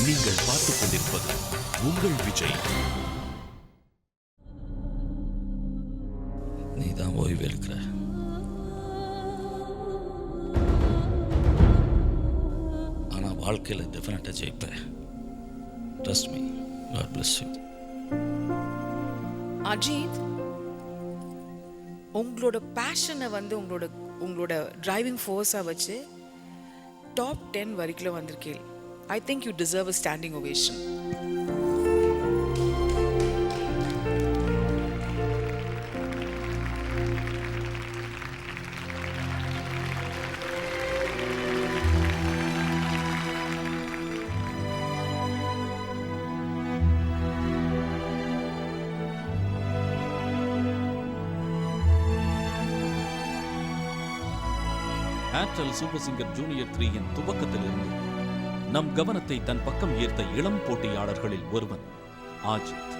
நீங்கள் பார்த்துக் கொண்டிருப்பது உங்கள் விஜய். நீதான் ஓய்வு இருக்கிற. ஆனா வாழ்க்கையில டெஃபினட்டா ஜெயிப்பேன். Trust me. God bless you. Ajith, உங்களோட பேஷனை வந்து உங்களோட டிரைவிங் ஃபோர்ஸாக வச்சு டாப் 10 வரைக்கும் வந்திருக்கேன். I think you deserve a standing ovation. Airtel super singer junior 3 துவக்கத்திலிருந்து நம் கவனத்தை தன் பக்கம் ஈர்த்த இளம் போட்டியாளர்களில் ஒருவன் அஜித்.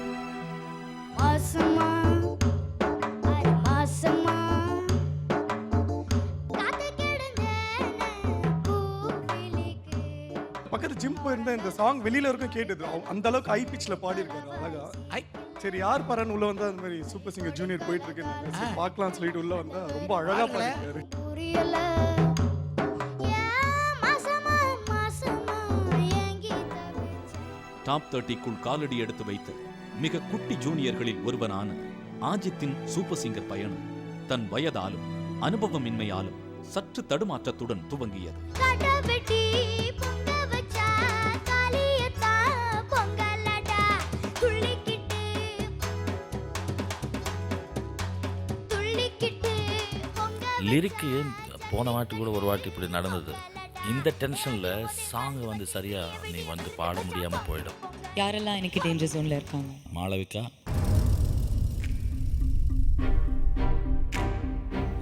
பக்கத்து ஜிம் போயிருந்தா இந்த சாங் வெளியில இருக்கும் கேட்டது. அந்த அளவுக்கு ஹை பிச்ல பாடி இருக்காரு அழகா. சரி யார் பரன் உள்ள வந்தா அந்த மாதிரி சூப்பர் சிங்கர் ஜூனியர் போயிட்டு இருக்கு பார்க்கலாம் சொல்லிட்டு உள்ள வந்தா ரொம்ப அழகா பாடிருக்காரு. டாப் 30க்குள் காலடி எடுத்து வைத்த மிக குட்டி ஜூனியர்களில் ஒருவனான அஜித்தின் சூப்பர் சிங்கர் பயணம் தன் வயதாலும் அனுபவமின்மையாலும் சற்று தடுமாற்றத்துடன் துவங்கியது. லிரிக்கு போன வாட்டி கூட ஒரு வாட்டி இப்படி நடந்தது. இந்த டென்ஷன்ல சாங் வந்து சரியா நீ வந்து பாட முடியாம போயிடும். யாரெல்லாம் எனக்கு டேஞ்சர் ஜோன்ல இருக்காங்க? மாளவிகா,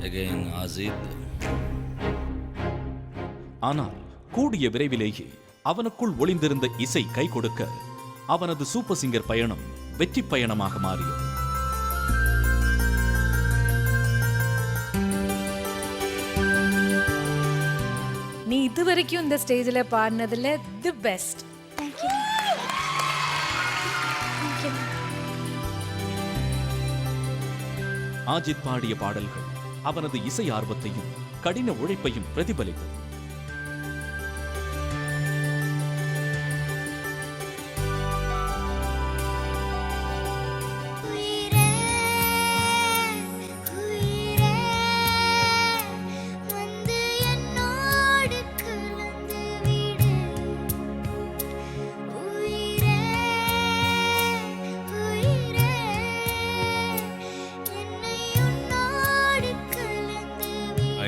அகைன் அஜித். ஆனால் கூடிய விரைவிலேயே அவனுக்குள் ஒளிந்திருந்த இசை கை கொடுக்க அவனது சூப்பர் சிங்கர் பயணம் வெற்றி பயணமாக மாறியது. நீ இதுவரைக்கும் இந்த ஸ்டேஜில் பாடினதுல தி பெஸ்ட். அஜித் பாடிய பாடல்கள் அவனது இசை ஆர்வத்தையும் கடின உழைப்பையும் பிரதிபலித்தது.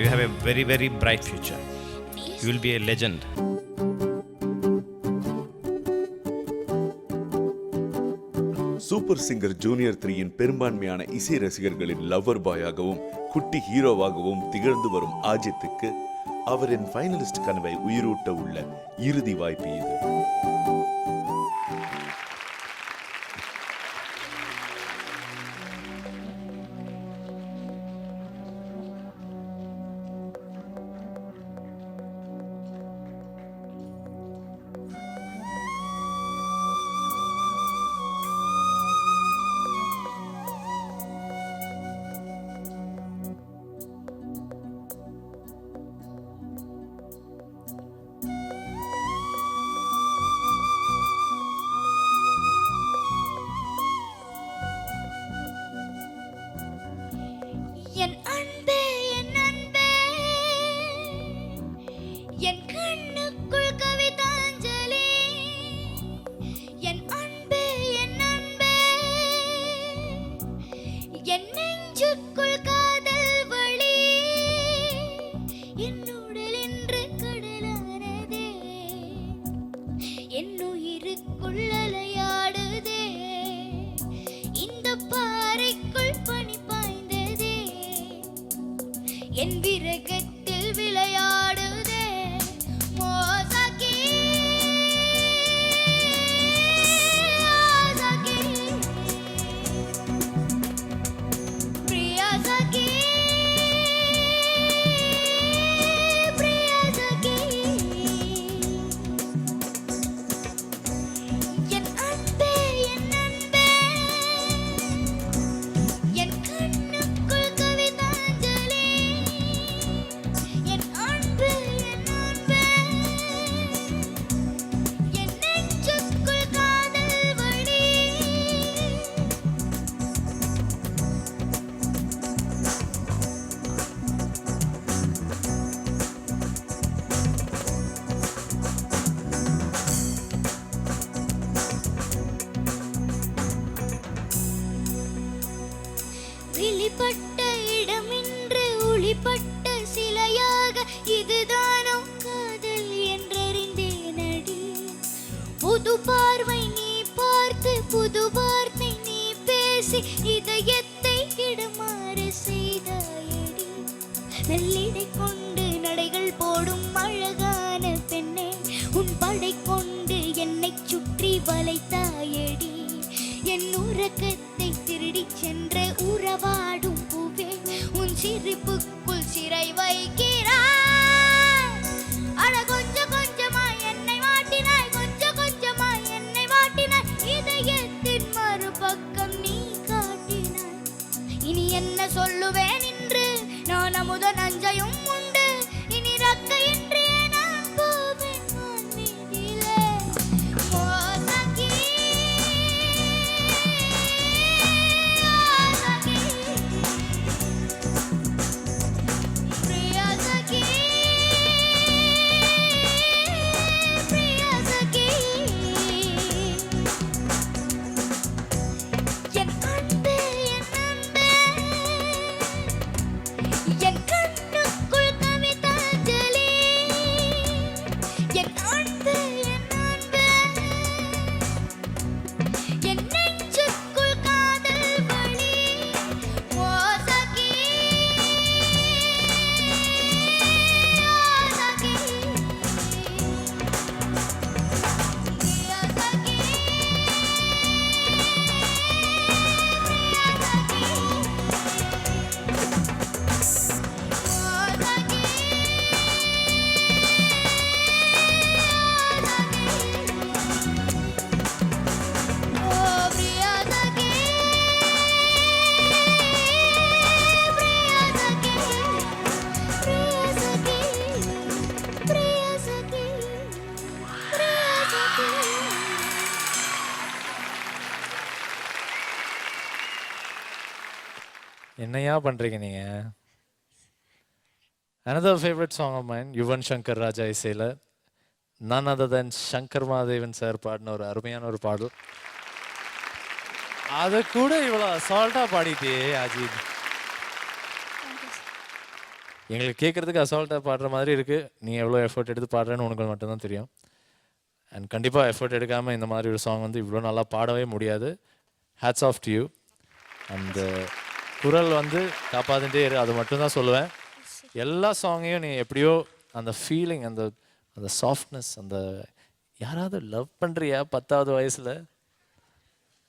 You have a very, very bright future. You will be a legend. Super singer junior 3 பெரும்பான்மையான இசை ரசிகர்களின் லவ்வர் பாயாகவும் குட்டி ஹீரோவாகவும் திகழ்ந்து வரும் அஜித்துக்கு அவரின் ஃபைனலிஸ்ட் கனவை உயிரூட்ட உள்ள இறுதி வாய்ப்பு இது. என் அன்பே என் அன்பே என் கண்ணுக்குள் கவிதாஞ்சலி என் அன்பே என் அன்பே என் நெஞ்சுக்குள் காதல் வழி என் உடல் என்று கடலானதே என் உயிருக்குள் அலையாடுதே இந்த பாறைக்குள் பனி பாய்ந்ததே என் விரகத்தில் விளையாடுதே மோசாக்கி ஆசாக்கி பிரியாசாக்கி பிரியாசாக்கி புது பார்வை நீ பார்த்து புது வார்த்தை நீ பேசி இதயத்தை கிடுமாறு செய்தாயடி. நல்லிடை கொண்டு நடைகள் போடும் அழகான பெண்ணே, உன் படை கொண்டு என்னை சுற்றி வளைத்தாயடி. என் உறக்கத்தை திருடி சென்ற உறவாடும் பூவே, உன் சிரிப்புக்குள் சிறை வைக்கிறாய். அட கொஞ்சம் கொஞ்சமாய் என்னை மாட்டினாய், கொஞ்சம் கொஞ்சமாய் என்னை மாட்டினாய், இதயத்தின் மறுபக்கம் நீ காட்டினாய். இனி என்ன சொல்லுவேன் என்று நான் அமுத நஞ்சையும் உண்டு, இனி ரக்கையின்றி நான் போவேன் வான் மீதிலே. ஓ சகி, ஓ சகி, பிரியா சகி, பிரியா சகி. என் அன்பே, என் அன்பே, என் கண்ணுக்குள் கவிதாஞ்சலி. என் அன்பே, என் அன்பே, என் நெஞ்சுக்குள் காதல் வழி. ஓ சகி, ஓ சகி, பிரியா சகி, என்னையா பண்றீங்க நீங்க? Another favorite song of mine, Yuvan Shankar Raja இசையில் none other than Shankar Mahadevan sir பாடின ஒரு அருமையான ஒரு பாடல். அதை கூட இவ்வளோ அசால்ட்டாக பாடிட்டே அஜித். எங்களுக்கு கேட்குறதுக்கு அசால்ட்டாக பாடுற மாதிரி இருக்குது. நீ எவ்வளோ எஃபர்ட் எடுத்து பாடுறேன்னு உனக்கு மட்டும்தான் தெரியும். அண்ட் கண்டிப்பாக எஃபர்ட் எடுக்காமல் இந்த மாதிரி ஒரு சாங் வந்து இவ்வளோ நல்லா பாடவே முடியாது. Hats off to you. அந்த குரல் வந்து காப்பாற்றிட்டே இரு, அது மட்டும்தான் சொல்லுவேன். எல்லா சாங்கையும் நீ எப்படியோ அந்த ஃபீலிங், அந்த அந்த சாஃப்ட்னஸ், அந்த யாராவது லவ் பண்ணுறியா 10வது வயசில்?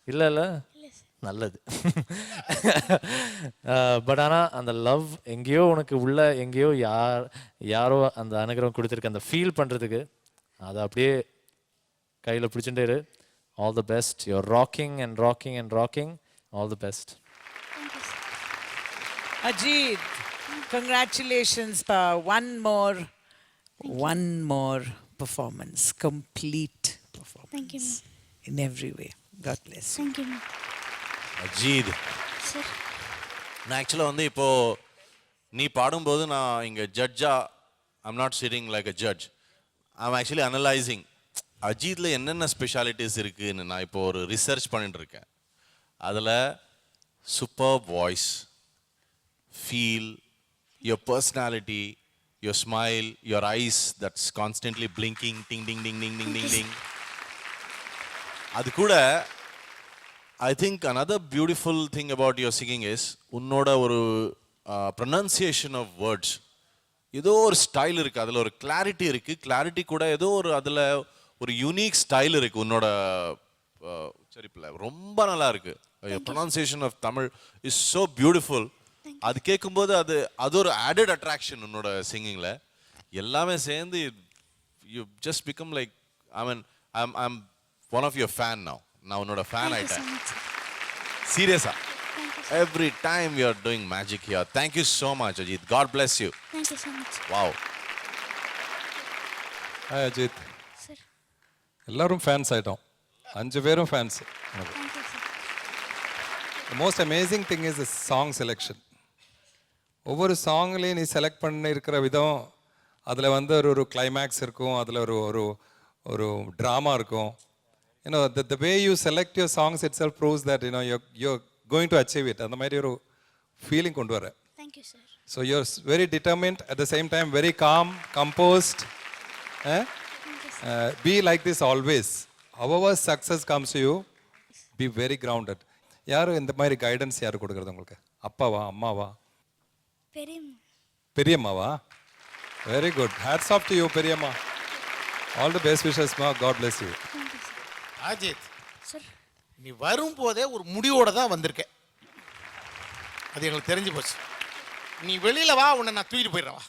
இல்லை நல்லது. பட் ஆனால் அந்த லவ் எங்கேயோ உனக்கு உள்ள எங்கேயோ யாரோ அந்த அனுகிரகம் கொடுத்துருக்கு அந்த ஃபீல் பண்ணுறதுக்கு. அதை அப்படியே கையில் பிடிச்சுட்டே இரு. All the best. You're rocking and rocking and rocking. All the best. Ajit, congratulations for one more performance, complete performance. Thank you, ma'am. In every way. God bless you. Thank you, ma'am. Ajith, Sir. நான் ஆக்சுவலாக வந்து இப்போது நீ பாடும்போது நான் இங்கே ஜட்ஜாக I'm not sitting like a judge. I'm actually analysing அஜீத்தில் என்னென்ன ஸ்பெஷாலிட்டிஸ் இருக்குதுன்னு நான் இப்போ ஒரு ரிசர்ச் பண்ணிட்டு இருக்கேன். அதில் super voice, feel, your personality, your smile, your eyes that's constantly blinking, ding, ding, ding, ding, ding, ding, ding. அது கூட I think another beautiful thing about your singing is உன்னோட ஒரு pronunciation of words. ஏதோ ஒரு style இருக்குது, அதில் ஒரு clarity இருக்குது. கிளாரிட்டி கூட ஏதோ ஒரு அதில் ஒரு யூனிக் ஸ்டைல் இருக்குது உன்னோட சரிப்பில். ரொம்ப நல்லா இருக்குது. pronunciation of Tamil is so beautiful. அது கேட்கும்போது அது ஒரு ஆடட் அட்ராக்ஷன் உன்னோட சிங்கிங்கில். எல்லாமே சேர்ந்து you just become like I'm one of your fan now. நான் உன்னோட ஃபேன் ஆயிட்டேன் சீரியஸா. Every time you are doing magic here. Thank you so much Ajit. God bless you. Thank you so much. Wow. Hi Ajit. Sir. எல்லாரும் fans ஆகிட்டோம். 5 பேரும் fans. Thank you, sir. The most amazing thing is the song selection. ஒவ்வொரு சாங்லேயும் நீ select பண்ணி இருக்கிற விதம், அதில் வந்து ஒரு கிளைமேக்ஸ் இருக்கும், அதில் ஒரு ட்ராமா இருக்கும். You know the way you select your songs itself proves that you're going to achieve it. அந்த மாதிரி ஒரு ஃபீலிங் கொண்டு வர. Thank you, sir. So you're very determined, at the same time very calm, composed. Be like this always. however success comes to you, be very grounded. யார் இந்த மாதிரி guidance யார் கொடுக்குறது உங்களுக்கு? அப்பாவா, அம்மாவா, பெரியம்மா. பெரியம்மாவா? Very good. Hats off to you பெரியம்மா. ஆல் தி பெஸ்ட் விஷஸ் மா. God bless you. Ajith, sir நீ வரும்போதே ஒரு முடிவோட தான் வந்திருக்க. அது எங்களுக்கு தெரிஞ்சு போச்சு. நீ வெளியில வா, உன்னை நான் தூக்கிட்டு போயிடுறேன் வா.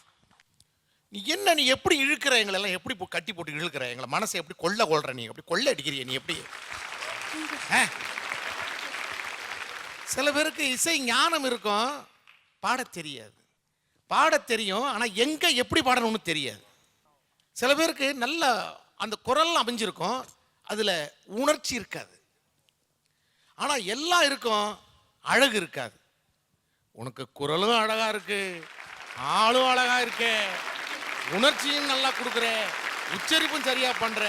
நீ எப்படி இழுக்கிற எங்களெல்லாம், எப்படி கட்டி போட்டு இழுக்கிற எங்களை, மனசை எப்படி கொள்ற, நீ எப்படி கொள்ளை அடிக்கிறிய, நீ எப்படி? சில பேருக்கு இசை ஞானம் இருக்கும், பாடத் தெரியாது. பாடத் தெரியும், ஆனால் எங்கே எப்படி பாடணும்னு தெரியாது. சில பேருக்கு நல்ல அந்த குரல் அமைஞ்சிருக்கும், அதில் உணர்ச்சி இருக்காது. ஆனால் எல்லாம் இருக்கும், அழகு இருக்காது. உனக்கு குரலும் அழகா இருக்கு, ஆளும் அழகா இருக்கு, உணர்ச்சியும் நல்லா கொடுக்குற, உச்சரிப்பும் சரியா பண்ற,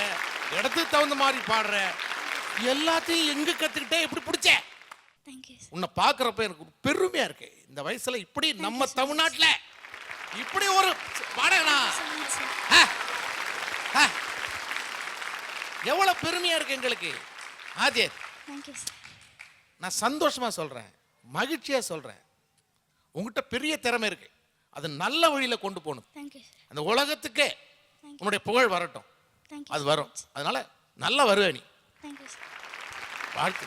இடத்துக்கு தகுந்த மாதிரி பாடுற, எல்லாத்தையும் எங்க கத்துக்கிட்டே எப்படி பிடிச்ச? உன்னை பார்க்குறப்ப எனக்கு பெருமையா இருக்கு. இந்த வயசுல இப்படி நம்ம தமிழ்நாட்டில் இப்படி ஒரு பாடகனா எவ்வளவு பெருமையா இருக்கு எங்களுக்கு. அஜித், நான் சந்தோஷமா சொல்றேன், மகிழ்ச்சியா சொல்றேன். உங்ககிட்ட பெரிய திறமை இருக்கு, அது நல்ல வழியில கொண்டு போகணும். அந்த உலகத்துக்கே உன்னுடைய புகழ் வரட்டும். அது வரும். அதனால நல்லா வருவே நீ. வாழ்த்து.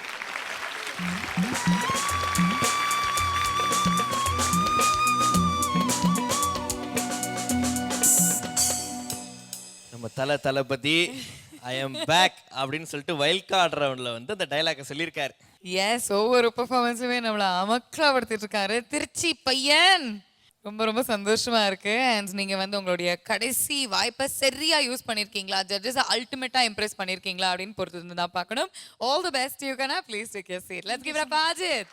நம்ம தளபதி ஐ எம் பேக் அப்படின்னு சொல்லிட்டு வைல்ட் கார்டு ரவுண்ட்ல வந்து அந்த டைலாக சொல்லியிருக்காரு. எஸ், ஒவ்வொரு பெர்ஃபார்மன்ஸுமே நம்மளை அமக்கலாப்படுத்திட்டு இருக்காரு. திருச்சி பையன் ரொம்ப ரொம்ப சந்தோஷமா இருக்கு. அண்ட் நீங்க வந்து உங்களுடைய கடைசி வாய்ப்பை சரியா யூஸ் பண்ணிருக்கீங்களா, ஜட்ஜஸ் அல்டிமேட்டா இம்ப்ரெஸ் பண்ணிருக்கீங்களா அப்படின்னு பொறுத்து தான் பார்க்கணும். All the best. You can please take your seat. Let's give it up Ajith.